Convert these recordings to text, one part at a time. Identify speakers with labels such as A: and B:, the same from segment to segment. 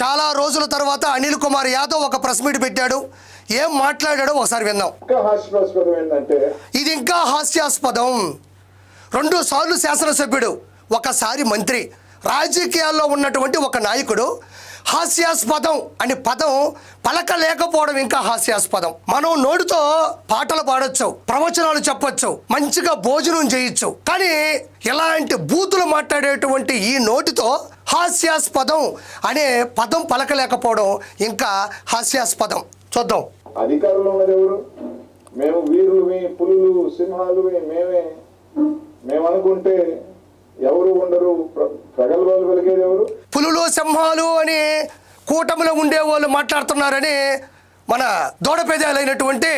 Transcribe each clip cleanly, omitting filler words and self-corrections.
A: చాలా రోజుల తర్వాత అనిల్ కుమార్ యాదవ్ ఒక ప్రెస్ మీట్ పెట్టాడు. ఏం మాట్లాడాడో ఒకసారి విందాం. ఇది ఇంకా హాస్యాస్పదం. 2 సార్లు శాసనసభ్యుడు, ఒకసారి మంత్రి, రాజకీయాల్లో ఉన్నటువంటి ఒక నాయకుడు హాస్యాస్పదం అనే పదం పలకలేకపోవడం ఇంకా హాస్యాస్పదం. మనం నోటితో పాటలు పాడొచ్చు, ప్రవచనాలు చెప్పొచ్చు, మంచిగా భోజనం చేయొచ్చు, కానీ ఇలాంటి బూతులు మాట్లాడేటువంటి ఈ నోటితో హాస్యాస్పదం అనే పదం పలకలేకపోవడం ఇంకా హాస్యాస్పదం. చూద్దాం.
B: అధికారంలో ఉన్నది ఎవరు? మేము వీరులు, పులులు, సింహాలు, మేము అనుకుంటే ఎవరు ఉండరు. ప్రగల్భాలు వెలిగేది ఎవరు?
A: పులులు సింహాలు అని కూటమిలో ఉండేవాళ్ళు మాట్లాడుతున్నారని మన దూడపేదాలైనటువంటి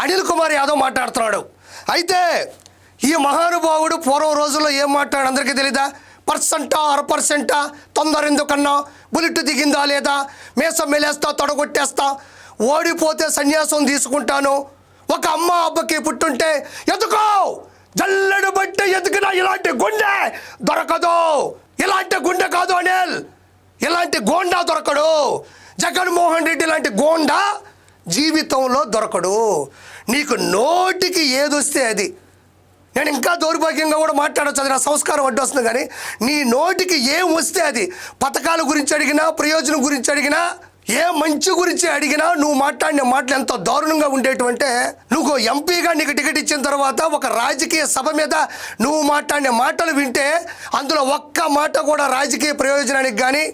A: అనిల్ కుమార్ యాదవ్ మాట్లాడుతున్నాడు. అయితే ఈ మహానుభావుడు పూర్వం రోజుల్లో ఏం మాట్లాడు అందరికీ తెలీదా? పర్సెంటా 1% తొందర ఎందుకన్నా, బుల్లెట్ దిగిందా లేదా, మేసం మెలేస్తా, తొడగొట్టేస్తా, ఓడిపోతే సన్యాసం తీసుకుంటాను, ఒక అమ్మ అబ్బకి పుట్టుంటే ఎదుకో, జల్లెడు బట్టి ఎదుకునా ఇలాంటి గుండె దొరకదు, ఇలాంటి గుండె కాదు అనిల్, ఇలాంటి గోండా దొరకడు, జగన్మోహన్ రెడ్డి లాంటి గోండా జీవితంలో దొరకడు. నీకు నోటికి ఏదొస్తే అది. నేను ఇంకా దౌర్భాగ్యంగా కూడా మాట్లాడచ్చు, అది నా సంస్కారం అడ్డొస్తుంది, కానీ నీ నోటికి ఏం వస్తే అది, పథకాల గురించి అడిగినా, ప్రయోజనం గురించి అడిగినా, ఏ మంచి గురించి అడిగినా నువ్వు మాట్లాడిన మాటలు ఎంత దారుణంగా ఉండేటువంటి, నువ్వు ఎంపీగా నీకు టికెట్ ఇచ్చిన తర్వాత ఒక రాజకీయ సభ మీద నువ్వు మాట్లాడిన మాటలు వింటే అందులో ఒక్క మాట కూడా రాజకీయ ప్రయోజనానికి కానీ,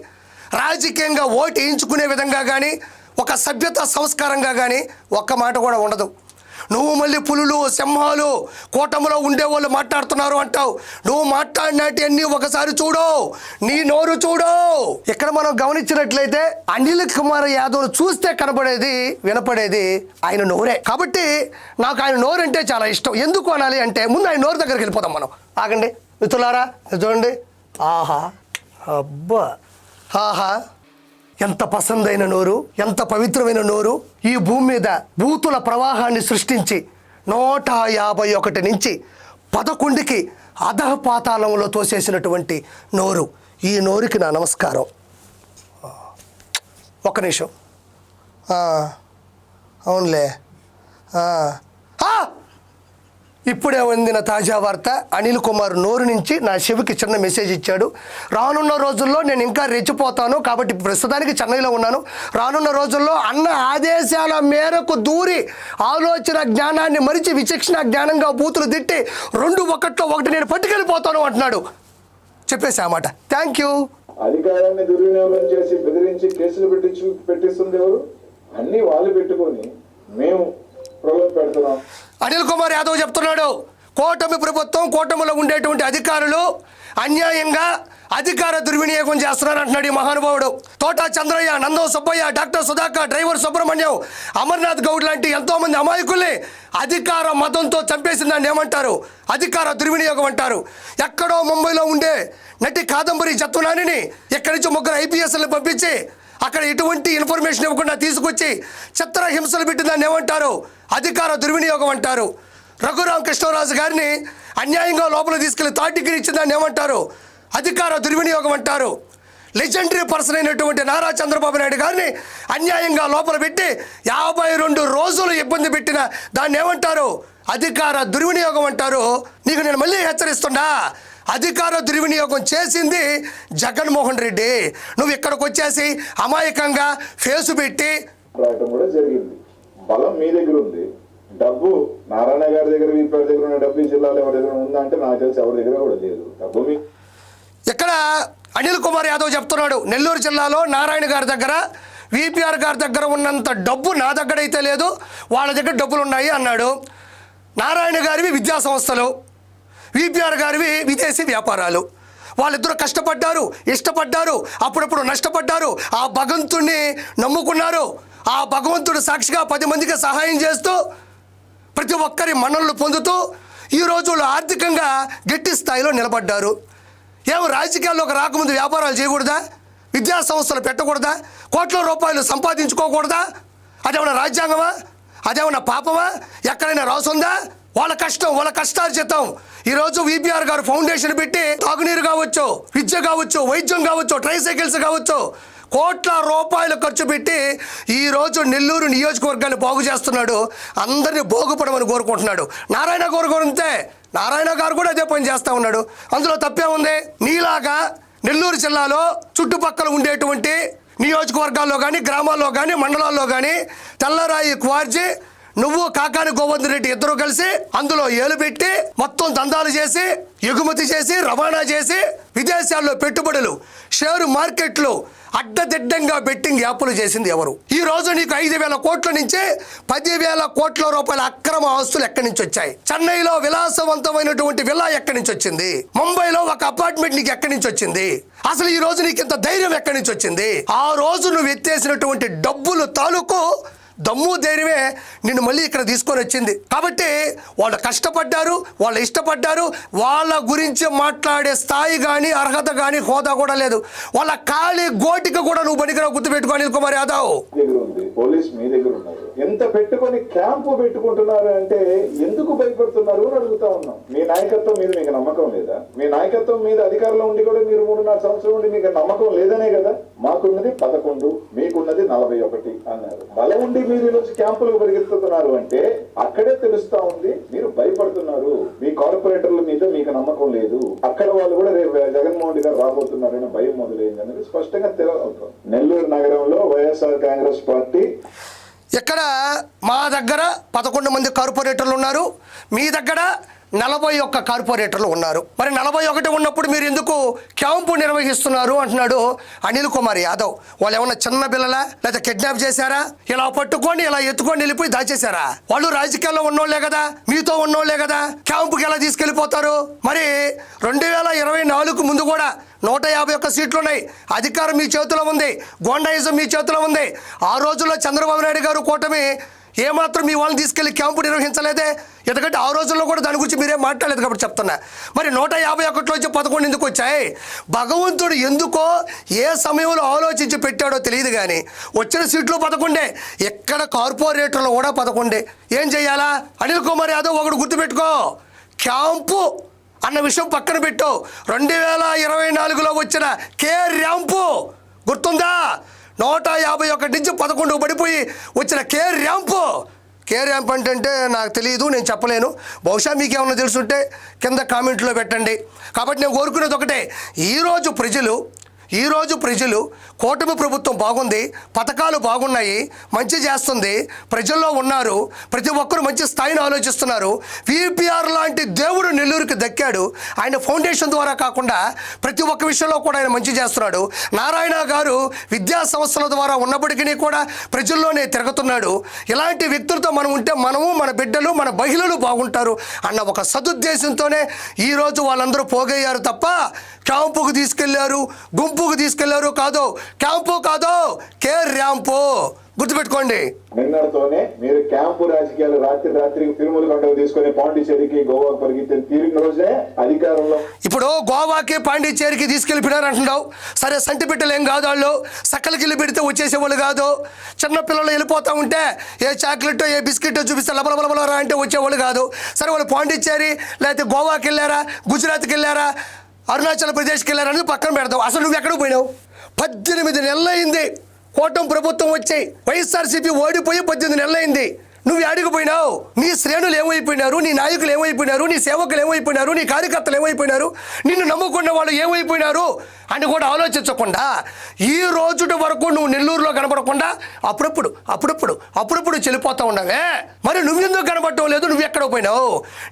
A: రాజకీయంగా ఓటు వేయించుకునే విధంగా కానీ, ఒక సభ్యత సంస్కారంగా కానీ ఒక్క మాట కూడా ఉండదు. నువ్వు మళ్ళీ పులులు సింహాలు కూటమిలో ఉండేవాళ్ళు మాట్లాడుతున్నారు అంటావు. నువ్వు మాట్లాడినట్టు ఒకసారి చూడు, నీ నోరు చూడు. ఇక్కడ మనం గమనించినట్లయితే అనిల్ కుమార్ యాదవ్ చూస్తే కనపడేది, వినపడేది ఆయన నోరే. కాబట్టి నాకు ఆయన నోరు అంటే చాలా ఇష్టం. ఎందుకు అనాలి అంటే, ముందు ఆయన నోరు దగ్గరికి వెళ్ళిపోతాం మనం. ఆగండి మిత్రులారా, చూడండి. ఆహా, అబ్బా, ఆహా, ఎంత పసందైన నోరు, ఎంత పవిత్రమైన నోరు. ఈ భూమి మీద బూతుల ప్రవాహాన్ని సృష్టించి 151 నుంచి 11కి అధఃపాతాళంలో తోసేసినటువంటి నోరు. ఈ నోరుకి నా నమస్కారం. ఒక్క నిమిషం. అవునులే. ఇప్పుడే అందిన తాజా వార్త, అనిల్ కుమార్ నోరు నుంచి నా చెవికి చిన్న మెసేజ్ ఇచ్చాడు. రానున్న రోజుల్లో నేను ఇంకా రెచ్చిపోతాను, కాబట్టి ప్రస్తుతానికి చెన్నైలో ఉన్నాను. రానున్న రోజుల్లో అన్న ఆదేశాల మేరకు దూరి ఆలోచన జ్ఞానాన్ని మరిచి విచక్షణ జ్ఞానంగా బూతులు తిట్టి 2-1 నేను పట్టుకెళ్ళిపోతాను అంటున్నాడు. చెప్పేసి ఆ మాట. Thank you.
B: అధికారాన్ని దుర్వినియోగం చేసి బెదిరించి కేసులు పెట్టిస్తుంది ఎవరు? అన్ని వాళ్ళు పెట్టుకొని మేము పెడుతున్నాం.
A: అనిల్ కుమార్ యాదవ్ చెప్తున్నాడు, కూటమి ప్రభుత్వం, కూటమిలో ఉండేటువంటి అధికారులు అన్యాయంగా అధికార దుర్వినియోగం చేస్తున్నారు అంటున్నాడు ఈ మహానుభావుడు. తోటా చంద్రయ్య, నందం సుబ్బయ్య, డాక్టర్ సుధాకర్, డ్రైవర్ సుబ్రహ్మణ్యం, అమర్నాథ్ గౌడ్ లాంటి ఎంతోమంది అమాయకుల్ని అధికార మతంతో చంపేసిందని ఏమంటారు? అధికార దుర్వినియోగం అంటారు. ఎక్కడో ముంబైలో ఉండే నటి కాదంబరి జత్వనానిని ఇక్కడి నుంచి 3 IPSలను పంపించి అక్కడ ఎటువంటి ఇన్ఫర్మేషన్ ఇవ్వకుండా తీసుకొచ్చి చిత్రహింసలు పెట్టిందని ఏమంటారు? అధికార దుర్వినియోగం అంటారు. రఘురామ్ కృష్ణరాజు గారిని అన్యాయంగా లోపల తీసుకెళ్లి 3rd డిగ్రీ ఇచ్చిందని ఏమంటారు? అధికార దుర్వినియోగం అంటారు. లెజెండరీ పర్సన్ అయినటువంటి నారా చంద్రబాబు నాయుడు గారిని అన్యాయంగా లోపల పెట్టి 52 రోజులు ఇబ్బంది పెట్టిన దాన్ని ఏమంటారు? అధికార దుర్వినియోగం అంటారు. నీకు నేను మళ్ళీ హెచ్చరిస్తున్నా, అధికార దుర్వినియోగం చేసింది జగన్మోహన్ రెడ్డి. నువ్వు ఇక్కడికి వచ్చేసి అమాయకంగా ఫేసు పెట్టి
B: కూడా జరిగింది. బలం మీ దగ్గర ఉంది, డబ్బు నారాయణ గారి దగ్గర, వీపీ దగ్గర ఉన్న డబ్బు జిల్లాలో ఎవరి దగ్గర ఉందంటే నాకు తెలిసి ఎవరి దగ్గర కూడా లేదు. డబ్బు
A: ఇక్కడ అనిల్ కుమార్ యాదవ్ చెప్తున్నాడు, నెల్లూరు జిల్లాలో నారాయణ గారి దగ్గర, వీపీఆర్ గారి దగ్గర ఉన్నంత డబ్బు నా దగ్గర అయితే లేదు, వాళ్ళ దగ్గర డబ్బులు ఉన్నాయి అన్నాడు. నారాయణ గారివి విద్యా సంస్థలు, వీపీఆర్ గారివి విదేశీ వ్యాపారాలు. వాళ్ళిద్దరూ కష్టపడ్డారు, ఇష్టపడ్డారు, అప్పుడప్పుడు నష్టపడ్డారు, ఆ భగవంతుడిని నమ్ముకున్నారు. ఆ భగవంతుడు సాక్షిగా 10 మందికి సహాయం చేస్తూ ప్రతి ఒక్కరి మన్ననలు పొందుతూ ఈ రోజుల్లో ఆర్థికంగా గట్టి స్థాయిలో నిలబడ్డారు. ఏమో రాజకీయాల్లోకి రాకముందు వ్యాపారాలు చేయకూడదా? విద్యా సంస్థలు పెట్టకూడదా? కోట్ల రూపాయలు సంపాదించుకోకూడదా? అదేమన్నా రాజ్యాంగమా? అదేమన్నా పాపమా? ఎక్కడైనా రాసుందా? వాళ్ళ కష్టం, వాళ్ళ కష్టార్జితం. ఈరోజు వీపీఆర్ గారు ఫౌండేషన్ పెట్టి తాగునీరు కావచ్చు, విద్య కావచ్చు, వైద్యం కావచ్చు, ట్రైసైకిల్స్ కావచ్చు, కోట్ల రూపాయలు ఖర్చు పెట్టి ఈరోజు నెల్లూరు నియోజకవర్గాన్ని బాగు చేస్తున్నాడు. అందరినీ బాగుపడమని కోరుకుంటున్నాడు. నారాయణ కోరుకుంటే నారాయణ గారు కూడా అదే పని చేస్తూ ఉన్నాడు. అందులో తప్పే ఉంది? నీలాగా నెల్లూరు జిల్లాలో చుట్టుపక్కల ఉండేటువంటి నియోజకవర్గాల్లో కానీ, గ్రామాల్లో కానీ, మండలాల్లో కానీ తెల్లరాయి క్వార్జీ నువ్వు కాకాని గోవర్ధన్ రెడ్డి ఇద్దరు కలిసి అందులో ఏలు పెట్టి మొత్తం దందాలు చేసి, ఎగుమతి చేసి, రవాణా చేసి, విదేశాల్లో పెట్టుబడులు, షేరు మార్కెట్లు అడ్డదిడ్డంగా బెట్టింగ్ యాప్లు చేసింది ఎవరు? ఈ రోజు నీకు 5,000 కోట్ల నుంచి 10,000 కోట్ల రూపాయల అక్రమ ఆస్తులు ఎక్కడి నుంచి వచ్చాయి? చెన్నైలో విలాసవంతమైనటువంటి విల్లా ఎక్కడి నుంచి వచ్చింది? ముంబైలో ఒక అపార్ట్మెంట్ నీకు ఎక్కడి నుంచి వచ్చింది? అసలు ఈ రోజు నీకు ఇంత ధైర్యం ఎక్కడి నుంచి వచ్చింది? ఆ రోజు నువ్వు ఎత్తేసినటువంటి డబ్బులు తాలూకు దమ్ము ధైర్యమే నిన్ను మళ్ళీ ఇక్కడ తీసుకొని వచ్చింది. కాబట్టి వాళ్ళు కష్టపడ్డారు, వాళ్ళు ఇష్టపడ్డారు. వాళ్ళ గురించి మాట్లాడే స్థాయి కానీ, అర్హత కానీ, హోదా కూడా లేదు. వాళ్ళ ఖాళీ గోటికి కూడా నువ్వు పనికిరావు. గుర్తుపెట్టుకో అనిల్ కుమార్ యాదవ్.
B: పోలీస్ మీ దగ్గర ఉన్నారు. ఎంత పెట్టుకొని క్యాంపు పెట్టుకుంటున్నారు అంటే ఎందుకు భయపడుతున్నారు అని అడుగుతా ఉన్నాం. మీ నాయకత్వం మీద మీకు నమ్మకం లేదా? మీ నాయకత్వం మీద అధికారంలో ఉండి కూడా మీరు 3.5 సంవత్సరం ఉండి మీకు నమ్మకం లేదనే కదా. మాకున్నది 11, మీకున్నది 41 అన్నారు. బలం ఉండి మీరు ఈరోజు క్యాంపులకు పరిగెత్తుతున్నారు అంటే అక్కడే తెలుస్తా ఉంది మీరు భయపడుతున్నారు. మీ కార్పొరేటర్ల మీద మీకు నమ్మకం లేదు. అక్కడ వాళ్ళు కూడా రేపు జగన్మోహన్ రెడ్డి గారు రాబోతున్నారని భయం మొదలైంది అనేది స్పష్టంగా తెలియదు. నెల్లూరు నగరంలో వైఎస్ఆర్ కాంగ్రెస్ పార్టీ
A: ఇక్కడ మా దగ్గర 11 మంది కార్పొరేటర్లు ఉన్నారు. మీ దగ్గర 41 కార్పొరేటర్లు ఉన్నారు. మరి 41 ఉన్నప్పుడు మీరు ఎందుకు క్యాంపు నిర్వహిస్తున్నారు అంటున్నాడు అనిల్ కుమార్ యాదవ్. వాళ్ళు ఏమన్నా చిన్న పిల్లలా, లేదా కిడ్నాప్ చేశారా? ఇలా పట్టుకొని ఇలా ఎత్తుకొని వెళ్ళిపోయి దాచేశారా? వాళ్ళు రాజకీయాల్లో ఉన్నోళ్లే కదా, మీతో ఉన్నోళ్లే కదా. క్యాంపుకి ఎలా తీసుకెళ్ళిపోతారు? మరి 2024 ముందు కూడా 151 సీట్లు ఉన్నాయి. అధికారం మీ చేతిలో ఉంది, గోండాయిజం మీ చేతిలో ఉంది. ఆ రోజుల్లో చంద్రబాబు నాయుడు గారు కూటమి ఏమాత్రం మీ వాళ్ళని తీసుకెళ్లి క్యాంపు నిర్వహించలేదే. ఎందుకంటే ఆ రోజుల్లో కూడా దాని గురించి మీరేం మాట్లాడలేదు కాబట్టి చెప్తున్నా. మరి 151లో వచ్చి 11 ఎందుకు వచ్చాయి? భగవంతుడు ఎందుకో ఏ సమయంలో ఆలోచించి పెట్టాడో తెలియదు కానీ వచ్చిన సీట్లు 11. ఎక్కడ కార్పొరేటర్లు కూడా 11. ఏం చెయ్యాలా? అనిల్ కుమార్ యాదవ్ ఒకడు గుర్తుపెట్టుకో, క్యాంపు అన్న విషయం పక్కన పెట్టు. 2024లో వచ్చిన కే ర్యాంపు గుర్తుందా? 151 నుంచి 11 పడిపోయి వచ్చిన కే ర్యాంపు. కే ర్యాంప్ అంటే నాకు తెలియదు, నేను చెప్పలేను. బహుశా మీకేమన్నా తెలుసుంటే కింద కామెంట్లో పెట్టండి. కాబట్టి నేను కోరుకునేది ఒకటే, ఈరోజు ప్రజలు కూటమి ప్రభుత్వం బాగుంది, పథకాలు బాగున్నాయి, మంచి చేస్తుంది, ప్రజల్లో ఉన్నారు, ప్రతి ఒక్కరు మంచి స్థాయిని ఆలోచిస్తున్నారు. విపిఆర్ లాంటి దేవుడు నెల్లూరుకి దక్కాడు. ఆయన ఫౌండేషన్ ద్వారా కాకుండా ప్రతి ఒక్క విషయంలో కూడా ఆయన మంచి చేస్తున్నాడు. నారాయణ గారు విద్యా సంస్థల ద్వారా ఉన్నప్పటికీ కూడా ప్రజల్లోనే తిరుగుతున్నాడు. ఇలాంటి వ్యక్తులతో మనం ఉంటే మనము, మన బిడ్డలు, మన మహిళలు బాగుంటారు అన్న ఒక సదుద్దేశంతోనే ఈరోజు వాళ్ళందరూ పోగయ్యారు తప్ప క్యాంపుకు తీసుకెళ్లారు, గుంపుకు తీసుకెళ్లారు కాదు. క్యాంపు కాదు, కే ర్యాంపు. గుర్తుపెట్టుకోండి.
B: నిన్నటితోనే మీరు క్యాంపు రాజకీయాలు రాత్రికి తిరుమల కొండకు తీసుకొని పాండిచేరికి, గోవాకు పరిగెత్తిన తీరిన రోజే అధికారంలో. ఇప్పుడు గోవాకి, పాండిచేరికి తీసుకెళ్ళిపోయినారు అంటున్నావు. సరే, సంటి బిడ్డలు ఏం కాదు, వాళ్ళు సక్కలకిల్లి పెడితే వచ్చేసేవాళ్ళు కాదు. చిన్నపిల్లలు వెళ్ళిపోతూ ఉంటే ఏ చాక్లెట్, ఏ బిస్కెట్ చూపిస్తే లబలబలబలరా అంటే వచ్చేవాళ్ళు కాదు. సరే, వాళ్ళు పాండిచేరి లేకపోతే గోవాకి వెళ్ళారా, గుజరాత్కి వెళ్ళారా, అరుణాచల్ ప్రదేశ్కి వెళ్ళారని పక్కన పెడతావు. అసలు నువ్వు ఎక్కడికి పోయినావు? 18 నెలలైంది కూటమి ప్రభుత్వం వచ్చి, వైఎస్ఆర్సీపీ ఓడిపోయి 18 నెలలైంది. నువ్వు ఆడిగిపోయినావు. నీ శ్రేణులు ఏమైపోయినారు? నీ నాయకులు ఏమైపోయినారు? నీ సేవకులు ఏమైపోయినారు? నీ కార్యకర్తలు ఏమైపోయినారు? నిన్ను నమ్ముకున్న వాళ్ళు ఏమైపోయినారు అని కూడా ఆలోచించకుండా ఈ రోజుటి వరకు నువ్వు నెల్లూరులో కనబడకుండా అప్పుడప్పుడు చెల్లిపోతూ ఉన్నావే. మరి నువ్వెందుకు కనబడటం లేదు? నువ్వు ఎక్కడ పోయినావు?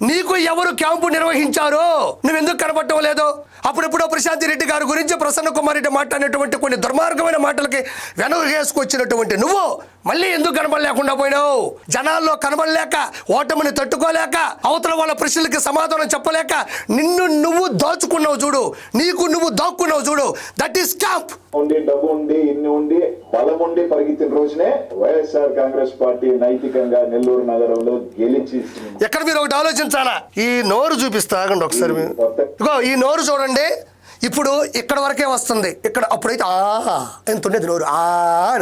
B: నీకు ఎవరు క్యాంపు నిర్వహించారు? నువ్వెందుకు కనబడటం లేదు? అప్పుడెప్పుడో ప్రశాంతి రెడ్డి గారి గురించి ప్రసన్న కుమార్ రెడ్డి మాట్లాడినటువంటి కొన్ని దుర్మార్గమైన మాటలకి వెనకేసుకొచ్చినటువంటి నువ్వు మళ్ళీ ఎందుకు కనబడలేకుండా పోయినావు? జనాల్లో కనబడలేక, ఓటమిని తట్టుకోలేక, అవతల వాళ్ళ ప్రశ్నలకి సమాధానం చెప్పలేక నిన్ను నువ్వు దాచుకున్నావు చూడు, నీకు నువ్వు దాక్కున్నావు చూడు. That is camp. ఉండి డబ్బు ఉండి ఇన్ని ఉండి బలం ఉండి పరిగెత్తిన రోజునే వైఎస్ఆర్ కాంగ్రెస్ పార్టీ నైతికంగా నెల్లూరు నగరంలో గెలిచి.
A: ఎక్కడ మీరు ఒకటి ఆలోచించాలా? ఈ నోరు చూపిస్తా ఆగండి ఒకసారి. ఇగో ఈ నోరు చూడండి, ఇప్పుడు ఇక్కడ వరకే వస్తుంది. ఇక్కడ అప్పుడైతే ఎంత ఉండేది నోరు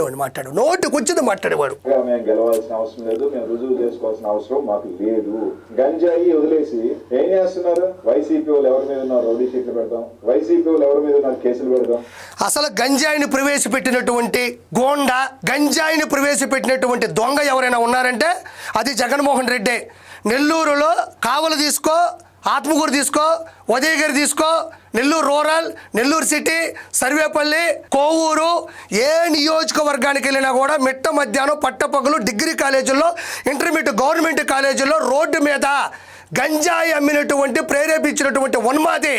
A: అని మాట్లాడు, నోటికి వచ్చింది మాట్లాడేవాడు.
B: మేము గెలవాల్సిన అవసరం లేదు, మేము రుజువు చేసుకోవాల్సిన అవసరం మాకు లేదు. గంజాయి వదిలేసి ఏం చేస్తున్నారు? వైసీపీ వాళ్ళు ఎవరి మీద ఉన్నారు రౌడీ షీట్లు పెడతాం, వైసీపీ వాళ్ళు ఎవరి మీద ఉన్నారు కేసులు పెడతాం.
A: అసలు గంజాయిని ప్రవేశపెట్టినటువంటి గోండా, గంజాయిని ప్రవేశపెట్టినటువంటి దొంగ ఎవరైనా ఉన్నారంటే అది జగన్మోహన్ రెడ్డి. నెల్లూరులో కావలు తీసుకో, ఆత్మకూరు తీసుకో, ఉదయగిరి తీసుకో, నెల్లూరు రూరల్, నెల్లూరు సిటీ, సర్వేపల్లి, కోవూరు, ఏ నియోజకవర్గానికి వెళ్ళినా కూడా మిట్ట మధ్యాహ్నం పట్టపగలు డిగ్రీ కాలేజీల్లో, ఇంటర్మీడియట్ గవర్నమెంట్ కాలేజీల్లో రోడ్డు మీద గంజాయి అమ్మినటువంటి ప్రేరేపించినటువంటి ఉన్మాది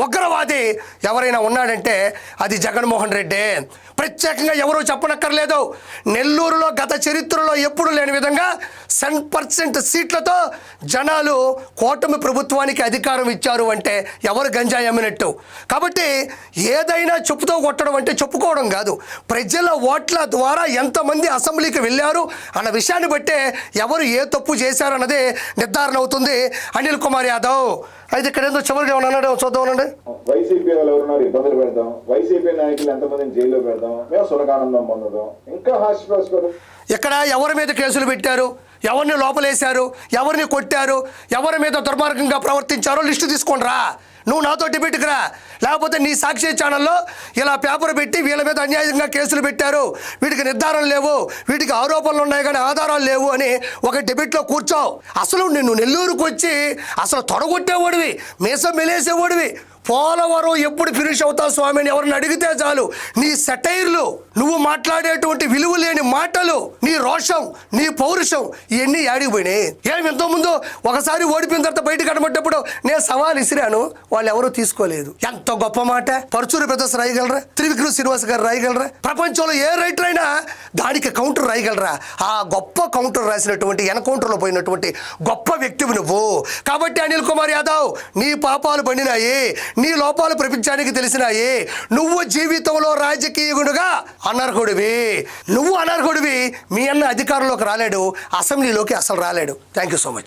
A: ఉగ్రవాది ఎవరైనా ఉన్నాడంటే అది జగన్మోహన్ రెడ్డి. ప్రత్యేకంగా ఎవరూ చెప్పనక్కర్లేదు. నెల్లూరులో గత చరిత్రలో ఎప్పుడు లేని విధంగా 100% సీట్లతో జనాలు కూటమి ప్రభుత్వానికి అధికారం ఇచ్చారు అంటే ఎవరు గంజాయి అమ్మినట్టు. కాబట్టి ఏదైనా చెప్పుతో కొట్టడం అంటే చెప్పుకోవడం కాదు, ప్రజల ఓట్ల ద్వారా ఎంతమంది అసెంబ్లీకి వెళ్ళారు అన్న విషయాన్ని బట్టే ఎవరు ఏ తప్పు చేశారన్నది నిర్ధారణ అవుతుంది. అనిల్ కుమార్ యాదవ్ అయితే ఇక్కడ ఏదో చివరికి ఏమన్నా అన్నాడు, చూద్దామనండి.
B: వైసీపీ వాళ్ళు ఎవరున్నారు ఇబ్బందులు పెడదాం, వైసీపీ నాయకులు ఎంతమందిని జైల్లో పెడదాం, మేము సునకానందం పొందుదాం, ఇంకా హాస్పిటల్స్.
A: ఇక్కడ ఎవరి మీద కేసులు పెట్టారు, ఎవరిని లోపలేశారు, ఎవరిని కొట్టారు, ఎవరి మీద దుర్మార్గంగా ప్రవర్తించారో లిస్టు తీసుకోండి రా. నువ్వు నాతో డిబేట్కి రా, లేకపోతే నీ సాక్షి ఛానల్లో ఇలా పేపర్ పెట్టి వీళ్ళ మీద అన్యాయంగా కేసులు పెట్టారు, వీటికి నిర్ధారణ లేవు, వీటికి ఆరోపణలు ఉన్నాయి కానీ ఆధారాలు లేవు అని ఒక డిబేట్లో కూర్చోవు. అసలు నిన్ను నెల్లూరుకు వచ్చి అసలు తొడగొట్టేవాడివి, మీసం మెలేసేవాడివి. పోలవరం ఎప్పుడు ఫినిష్ అవుతావు స్వామి అని ఎవరిని అడిగితే చాలు నీ సెటైర్లు, నువ్వు మాట్లాడేటువంటి విలువ లేని మాటలు, నీ రోషం, నీ పౌరుషం ఇవన్నీ యాడిపోయినాయి. ఏమి ఎంతోముందు ఒకసారి ఓడిపోయిన తర్వాత బయటకు కనబడ్డప్పుడు నేను సవాల్ ఇసిరాను, వాళ్ళు ఎవరూ తీసుకోలేదు. ఎంత గొప్ప మాట. పరుచూరి బ్రదర్స్ రాయగలరా, త్రివిక్రమ శ్రీనివాస్ గారు రాయగలరా, ప్రపంచంలో ఏ రైటర్ అయినా దానికి కౌంటర్ రాయగలరా? ఆ గొప్ప కౌంటర్ రాసినటువంటి ఎన్కౌంటర్లో పోయినటువంటి గొప్ప వ్యక్తివి నువ్వు. కాబట్టి అనిల్ కుమార్ యాదవ్, నీ పాపాలు పండినాయి, నీ లోపాలు ప్రపంచానికి తెలిసినాయి. నువ్వు జీవితంలో రాజకీయుడుగా అనర్హుడివి, నువ్వు అనర్హుడివి. మీ అన్న అధికారంలోకి రాలేడు, అసెంబ్లీలోకి అసలు రాలేడు. Thank you so much.